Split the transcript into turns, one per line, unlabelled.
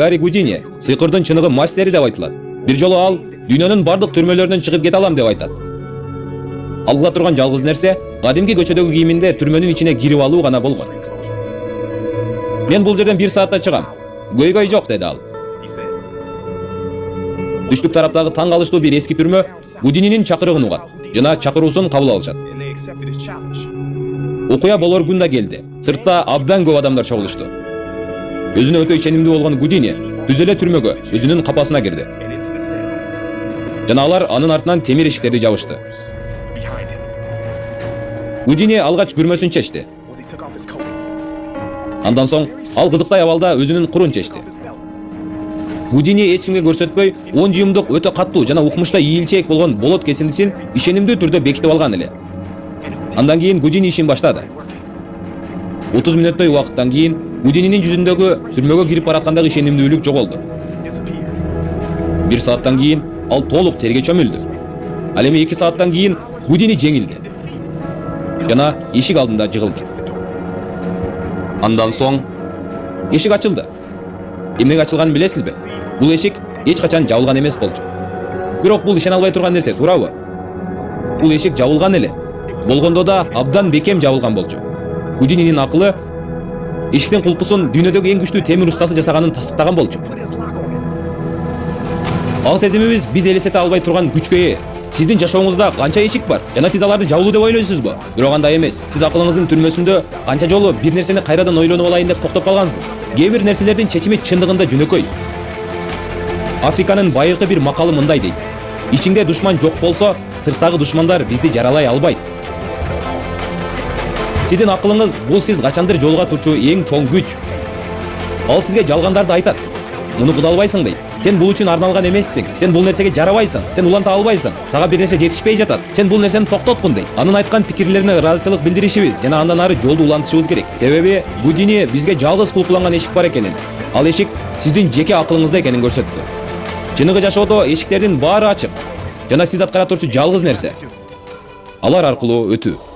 Гарри Гудини сыйкырдын чыныгы мастери деп айтылат. Бир жолу ал дүйнөнүн бардык түрмөлөрүнөн чыгып кете алам деп айтат. Ал кыла турган жалгыз нерсе кадимки көчөдөгү кийиминде түрмөнүн ичине кирип алуу гана болгон. Мен бул жерден 1 саатта чыгам. Көйгөй жок, деди ал. Түштүк тараптагы таң калыштуу бир эски түрмө Гудининин чакырыгын угат жана чакыруусун кабыл алышат. Окуя болор күн да келди. Сыртта абдан көп адамдар чогулушту. Өзүнө өтө ишенимдүү болгон Гудини түз эле түрмөгө, өзүнүн капасына кирди. Жана алар анын артынан темир эшиктерди жабышты. Гудини алгач күрмөсүн чечти. Андан соң ал кызыктай абалда өзүнүн курун чечти. Гудини эч кимге көрсөтпөй 10 жумдук өтө каттуу жана укмуштай ийилчээк болгон болот кесиндисин ишенимдүү түрдө бекитип алган эле. Андан кийин Гудини ишин баштады. 30 мүнөттөй убакыттан кийин Гудининин жүзүндөгү түрмөгө кирип бараткандагы ишенимдүүлүк жоголду. 1 сааттан кийин ал толук терге чөмүлдү. Ал эми 2 сааттан кийин Гудини жеңилди. Жана эшик алдында жыгылды. Андан соң эшик ачылды. Эмнеге ачылганын билесизби? Бул эшик эч качан жабылган эмес болчу. Бирок бул ишене албай турган нерсе, туурабы? Бул эшик жабылган эле. Болгондо да абдан бекем жабылган болчу. Гудининин акылы эшиктин кулпусун дүйнөдөгү эң күчтүү темир устасы жасаганын тасдыктаган болчу. Ал сезимибиз биз элестете албай турган күчкө ээ. Сиздин жашооңузда канча эшик бар жана сиз аларды жабылуу деп ойлойсузбу? Бирок андай эмес. Сиз акылыңыздын түрмөсүндө канча жолу бир нерсени кайрадан ойлонуп алайын деп токтоп калгансыз. Кээ бир нерселердин чечими чындыгында жөнөкөй. Африканын байыркы бир макалы мындай дейт: ичиңде душман жок болсо, сырттагы душмандар бизди жаралай албайт. Сиздин акылыңыз бул сиз качандыр жолуга турчу эң чоң күч. Ал сизге жалгандарды айтат. Муну кыла албайсың дейт. Сен бул үчүн арналган эмессиң. Сен бул нерсеге жарабайсың. Сен уланта албайсың. Сага бир нерсе жетишпей жатат. Сен бул нерсени токтоткун дейт. Анын айткан пикирлерине ыраазычылык билдиришибиз жана андан ары жолду улантышыбыз керек. Себеби Гудини бизге жалгыз кулпуланган эшик бар экенин, ал эшик сиздин жеке акылыңызда экенин көрсөттү. Чыныгы жашоодо эшиктердин баары ачык жана сиз аткара турчу жалгыз нерсе алар аркылуу өтүү.